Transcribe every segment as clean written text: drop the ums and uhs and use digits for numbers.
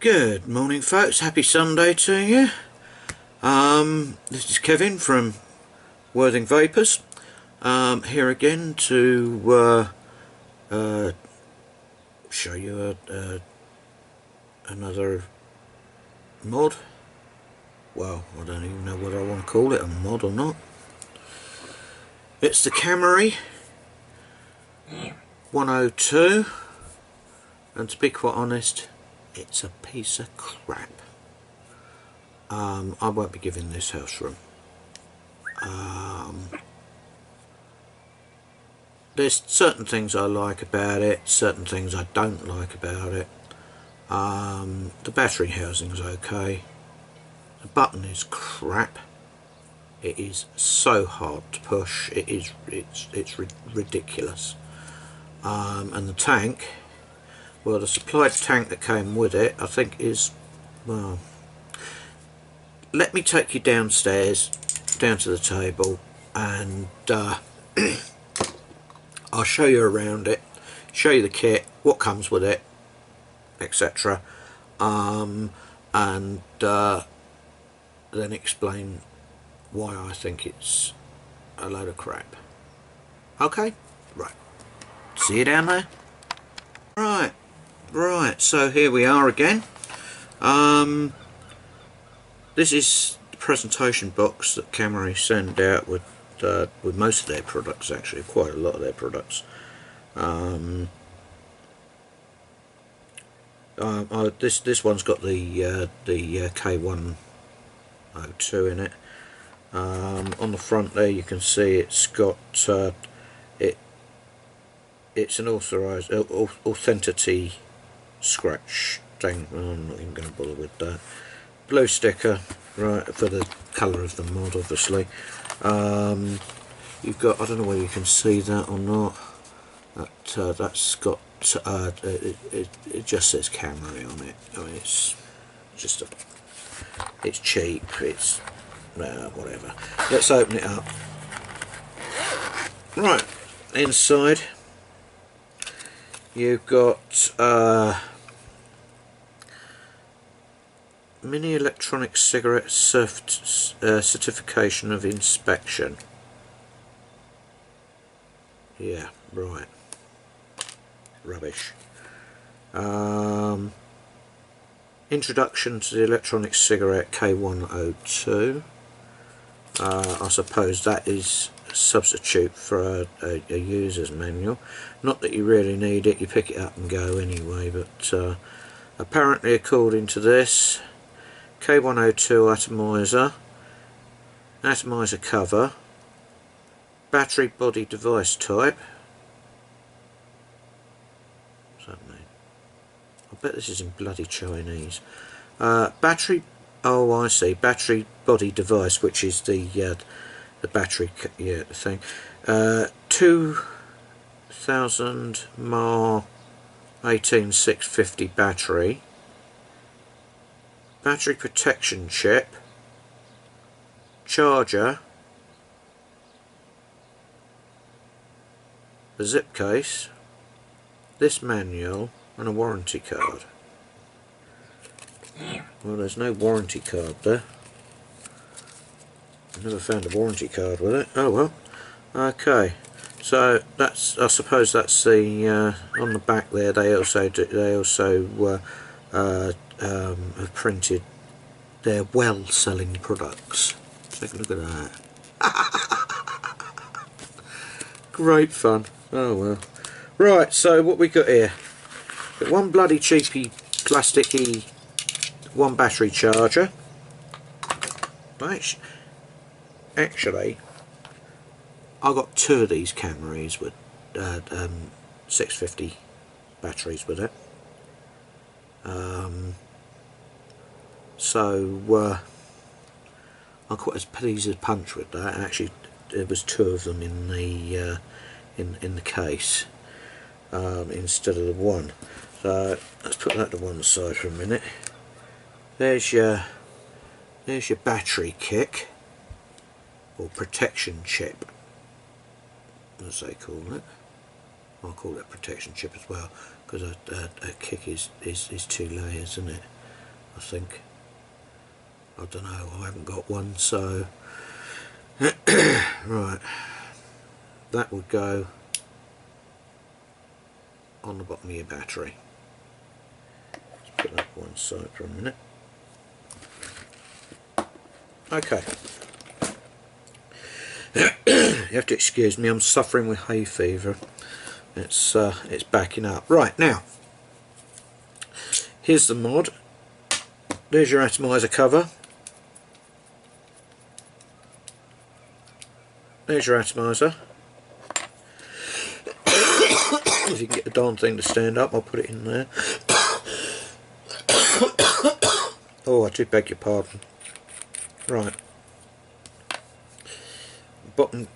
Good morning folks, happy Sunday to you. This is Kevin from Worthing Vapours, here again to show you another mod. Well, I don't even know whether I want to call it a mod or not. It's the Kamry 102, and to be quite honest, it's a piece of crap. I won't be giving this house room. There's certain things I like about it, certain things I don't like about it. The battery housing's okay. The button is crap. It is so hard to push. It's ridiculous. And the tank, well, the supplied tank that came with it, I think is, well, let me take you downstairs, down to the table, and I'll show you around it, show you the kit, what comes with it, etc. And then explain why I think it's a load of crap. Okay? Right. See you down there? Right, so here we are again. This is the presentation box that Kamry send out with most of their products, actually, quite a lot of their products. This one's got the K102 in it. On the front there you can see it's got it's an authorized authenticity scratch thing. I'm not even going to bother with that. Blue sticker, right, for the colour of the mod, obviously. You've got, I don't know whether you can see that or not, but that's got it just says Kamry on it. I mean, it's just it's cheap, it's whatever. Let's open it up. Right, inside you've got mini electronic cigarette certification of inspection. Yeah, right. Rubbish. Introduction to the electronic cigarette K102. I suppose that is a substitute for a user's manual. Not that you really need it, you pick it up and go anyway, but apparently according to this, K102 atomizer cover, battery body device type. What's that mean? I bet this is in bloody Chinese. Battery, oh I see, battery body device, which is the battery, yeah, the thing. 2000 mAh 18650 battery. Battery protection chip, charger, a zip case, this manual, and a warranty card. Well, there's no warranty card there. I never found a warranty card with it. Oh well. Okay. So that's, I suppose that's the on the back there. They also have printed their well-selling products. Take a look at that. Great fun. Oh well. Right, so what we got here? Got one bloody cheapy plasticky one battery charger. Actually, I got two of these Kamrys with 650 batteries with it. So I quite as pleased as punch with that. Actually, there was two of them in the case instead of the one. So let's put that to one side for a minute. There's your battery kick, or protection chip, as they call it. I'll call it protection chip as well, because a kick is two layers, isn't it? I think. I don't know, I haven't got one, so right, that would go on the bottom of your battery. Let's put that one side for a minute. Okay. You have to excuse me, I'm suffering with hay fever. It's backing up. Right, now here's the mod. There's your atomizer cover. There's your atomizer. If you can get the darn thing to stand up, I'll put it in there. Oh, I do beg your pardon. Right. Bottom,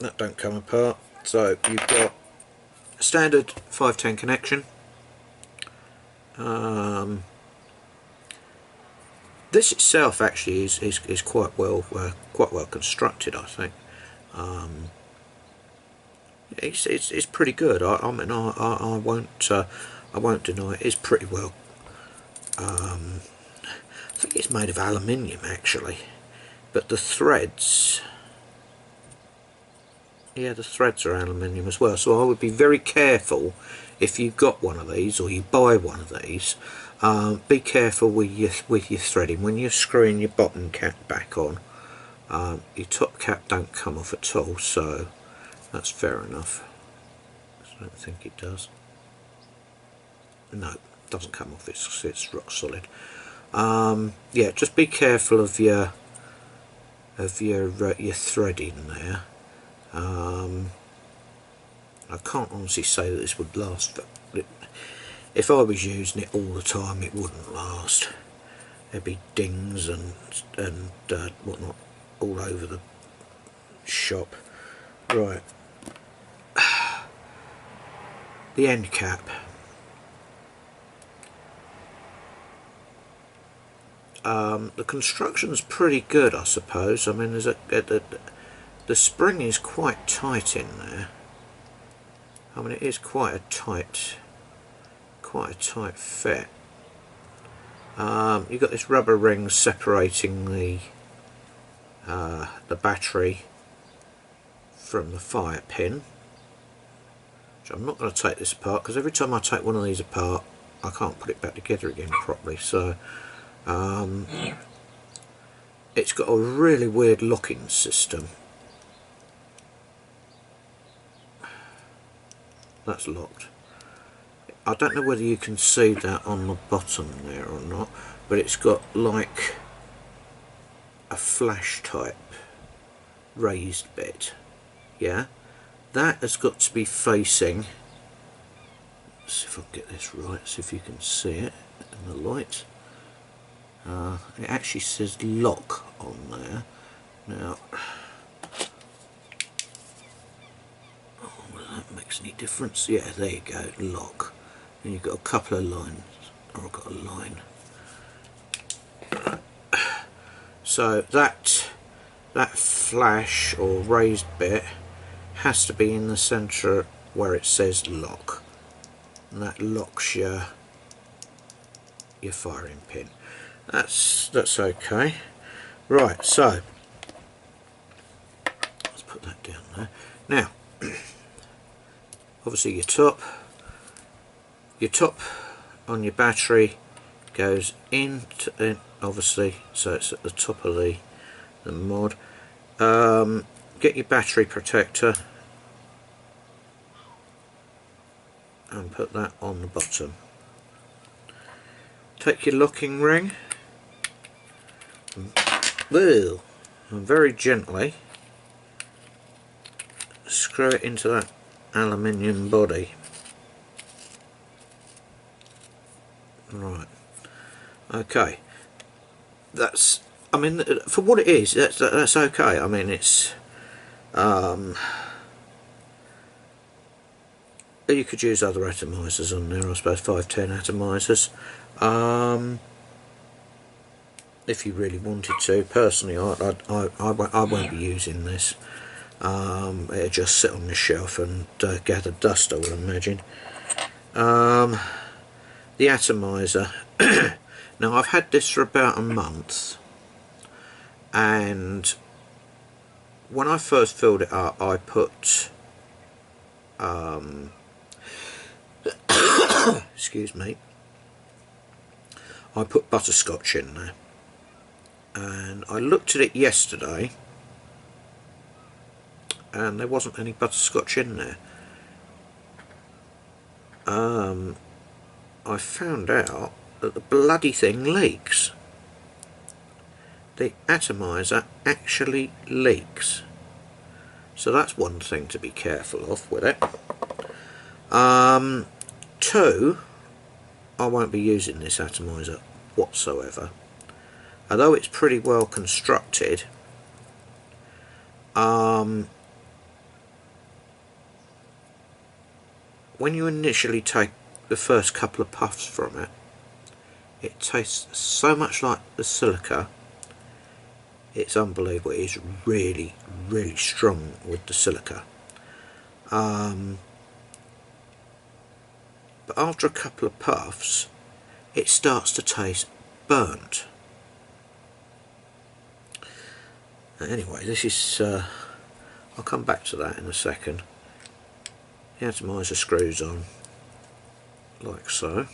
that don't come apart. So you've got a standard 510 connection. This itself actually is quite well constructed, I think. It's pretty good. I mean, I won't deny it. It's pretty well. I think it's made of aluminium actually, but the threads, yeah, the threads are aluminium as well. So I would be very careful if you've got one of these or you buy one of these. Be careful with your threading when you're screwing your bottom cap back on. Your top cap don't come off at all, so that's fair enough. I don't think it does. No, it doesn't come off. It's rock solid. Yeah, just be careful of your threading there. I can't honestly say that this would last, but if I was using it all the time, it wouldn't last. There'd be dings and whatnot all over the shop. Right. The end cap. The construction's pretty good, I suppose. I mean, the spring is quite tight in there. I mean, it is quite a tight fit. You've got this rubber ring separating the battery from the fire pin. So I'm not going to take this apart, because every time I take one of these apart I can't put it back together again properly. So it's got a really weird locking system. That's locked. I don't know whether you can see that on the bottom there or not, but it's got like a flash type raised bit. Yeah, that has got to be facing, let's see if I can get this right, see if you can see it in the light. It actually says lock on there. Now, whether that makes any difference. Yeah, there you go, lock. And you've got a couple of lines, or I've got a line. So that flash or raised bit has to be in the centre where it says lock, and that locks your firing pin. That's okay. Right, so let's put that down there. Now, obviously your top on your battery goes into, obviously, so it's at the top of the mod. Get your battery protector and put that on the bottom. Take your locking ring and very gently screw it into that aluminium body. Right, okay, that's, I mean, for what it is, that's okay. I mean, it's you could use other atomizers on there, I suppose, 510 atomizers, if you really wanted to. Personally, I won't be using this. It'll just sit on the shelf and gather dust, I would imagine. The atomizer, Now I've had this for about a month, and when I first filled it up I put excuse me, I put butterscotch in there, and I looked at it yesterday and there wasn't any butterscotch in there. I found out that the bloody thing leaks. The atomizer actually leaks, so that's one thing to be careful of with it. Two, I won't be using this atomizer whatsoever, although it's pretty well constructed. When you initially take the first couple of puffs from it, it tastes so much like the silica. It's unbelievable. It's really, really strong with the silica. But after a couple of puffs, it starts to taste burnt. Anyway, this is, I'll come back to that in a second. The atomizer screws on like so,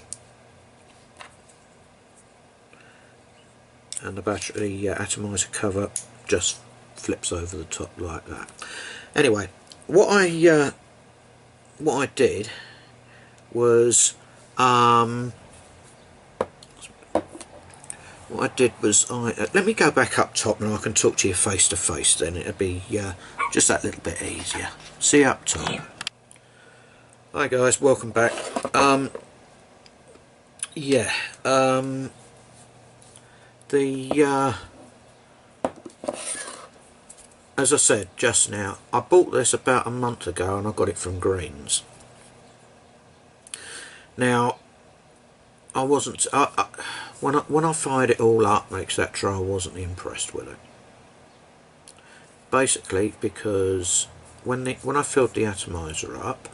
and the battery atomizer cover just flips over the top like that. Anyway, what I did was let me go back up top and I can talk to you face to face, then it'll be just that little bit easier. See you up top. Hi guys, welcome back. As I said just now, I bought this about a month ago and I got it from Greens. Now, I wasn't when I fired it all up, etc., I wasn't impressed with it. Basically, because when I filled the atomizer up,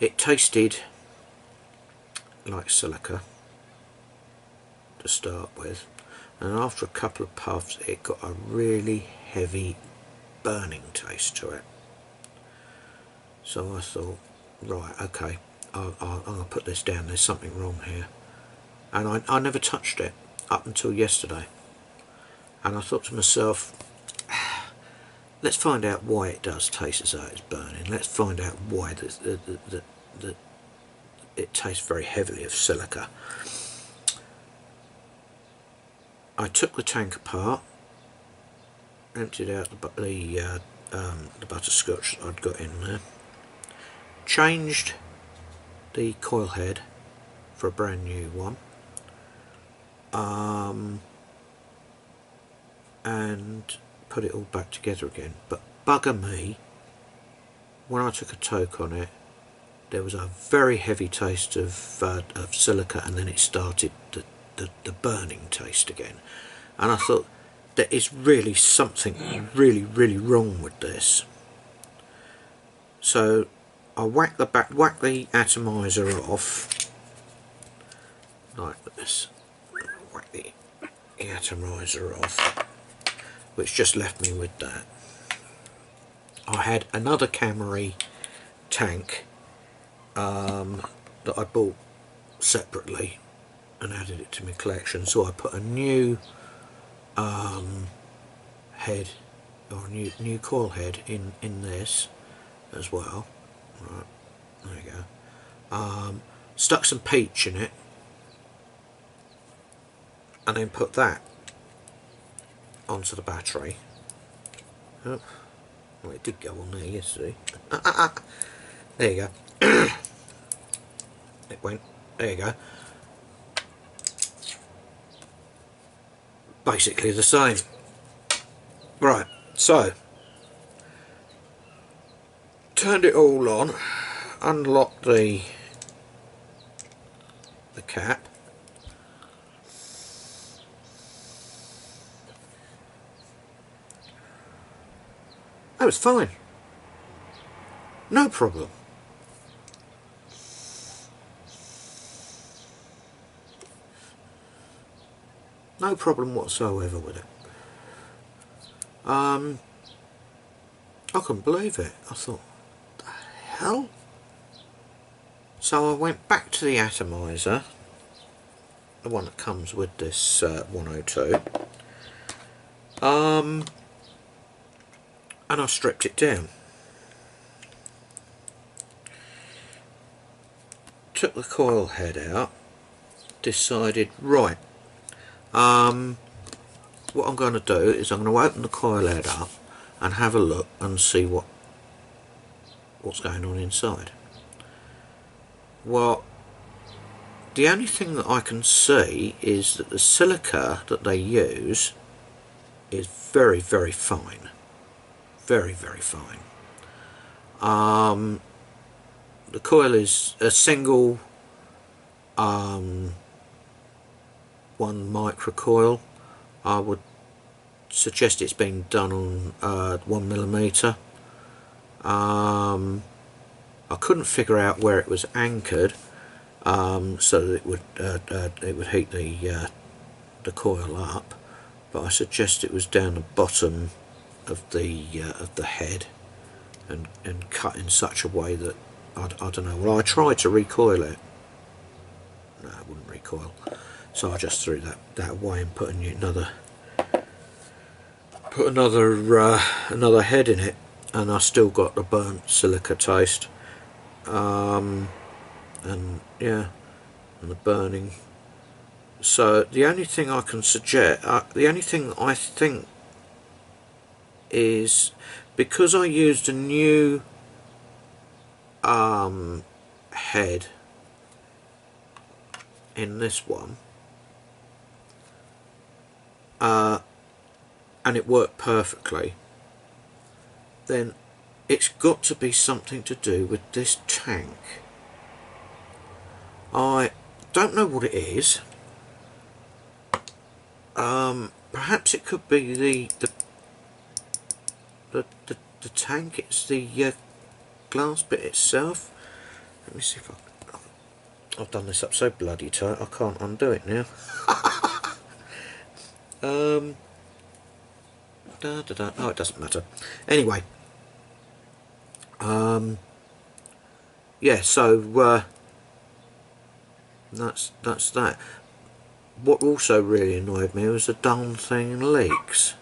it tasted like silica to start with, and after a couple of puffs it got a really heavy burning taste to it. So I thought, right, okay, I'm going to put this down, there's something wrong here. And I never touched it up until yesterday, and I thought to myself, let's find out why it does taste as though it's burning. Let's find out why it tastes very heavily of silica. I took the tank apart, emptied out the butterscotch that I'd got in there, changed the coil head for a brand new one, and put it all back together again. But bugger me, when I took a toke on it, there was a very heavy taste of silica, and then it started the burning taste again. And I thought, there is really something really, really wrong with this. So I whacked the atomizer off like this. Whack the atomizer off, which just left me with that. I had another Kamry tank that I bought separately and added it to my collection, so I put a new head, or a new coil head in this as well. Right, there you go. Stuck some peach in it, and then put that onto the battery. Oh, well, it did go on there yesterday. There you go. It went. There you go. Basically the same. Right, so turned it all on, unlocked the cap, that was fine, no problem. No problem whatsoever with it. I couldn't believe it. I thought, the hell? So I went back to the atomizer, the one that comes with this 102, and I stripped it down. Took the coil head out, decided, right, what I'm going to do is I'm going to open the coil head up and have a look and see what's going on inside. Well, the only thing that I can see is that the silica that they use is very, very fine. Very, very fine. The coil is a single 1 micro coil. I would suggest it's been done on 1mm. I couldn't figure out where it was anchored, so that it would heat the coil up, but I suggest it was down the bottom of the head and cut in such a way that I don't know. Well, I tried to recoil it. No, it wouldn't recoil. So I just threw that away and put another head in it, and I still got the burnt silica taste, and yeah, and the burning. So the only thing I can suggest, the only thing I think is, because I used a new head in this one, and it worked perfectly, then it's got to be something to do with this tank. I don't know what it is. Perhaps it could be the tank. It's the glass bit itself. Let me see if I've done this up so bloody tight I can't undo it now. Oh, it doesn't matter. Anyway, yeah. So that's that. What also really annoyed me was the darn thing leaks.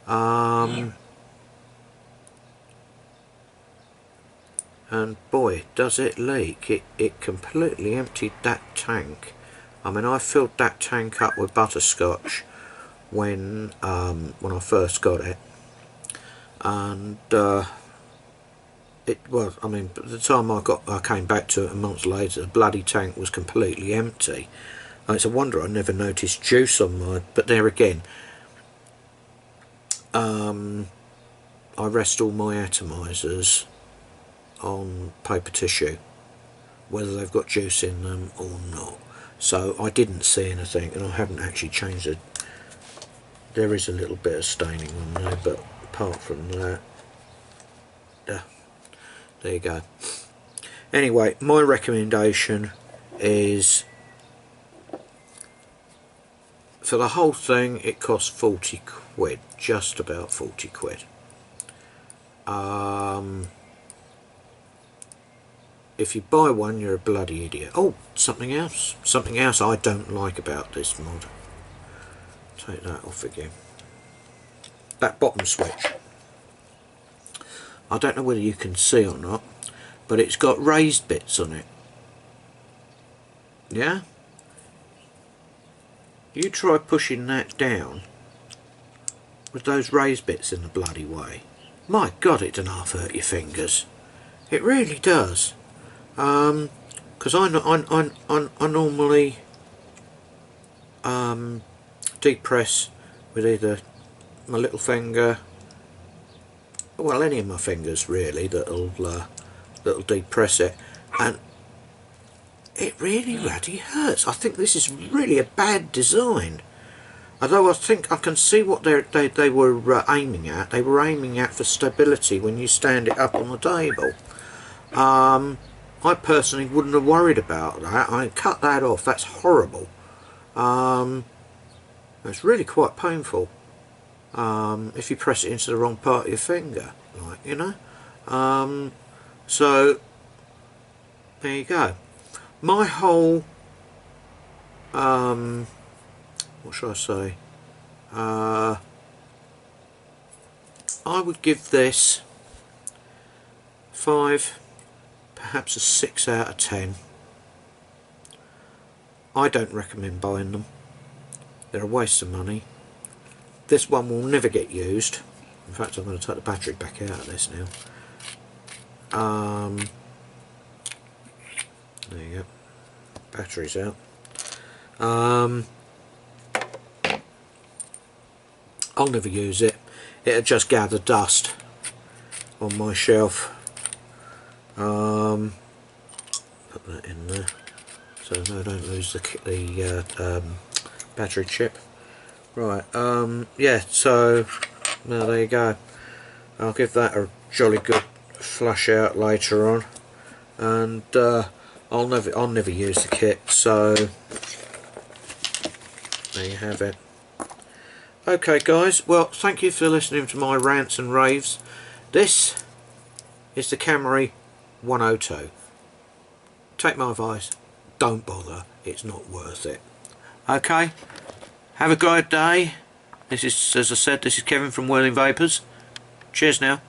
And boy, does it leak. It completely emptied that tank. I mean, I filled that tank up with butterscotch when I first got it, and it was, I mean, by the time I came back to it a month later, the bloody tank was completely empty. And it's a wonder I never noticed juice on mine. But there again, I rest all my atomizers on paper tissue, whether they've got juice in them or not. So I didn't see anything, and I haven't actually changed it. There is a little bit of staining on there, but apart from that, there you go. Anyway, my recommendation is, for the whole thing it costs 40 quid, just about 40 quid. If you buy one, you're a bloody idiot. Oh, something else I don't like about this mod. Take that off again. That bottom switch, I don't know whether you can see or not, but it's got raised bits on it. Yeah? You try pushing that down with those raised bits in the bloody way. My God, it doesn't half hurt your fingers. It really does. Because I normally deep press with either my little finger, well, any of my fingers really, that'll deep press it, and it really bloody hurts. I think this is really a bad design. Although I think I can see what they were aiming at. They were aiming at for stability when you stand it up on the table. I personally wouldn't have worried about that. I cut that off. That's horrible. It's really quite painful if you press it into the wrong part of your finger, like, you know. So there you go. My whole what should I say, I would give this 5, perhaps a 6 out of 10. I don't recommend buying them. They're a waste of money. This one will never get used. In fact, I'm going to take the battery back out of this now. There you go. Battery's out. I'll never use it. It'll just gather dust on my shelf. Put that in there so no, don't lose the battery chip. Right, yeah, so now there you go. I'll give that a jolly good flush out later on, and I'll never use the kit, so there you have it. Okay guys, well, thank you for listening to my rants and raves. This is the Kamry 102. Take my advice, don't bother, it's not worth it. Okay, have a great day. This is, as I said, this is Kevin from Whirling Vapors. Cheers now.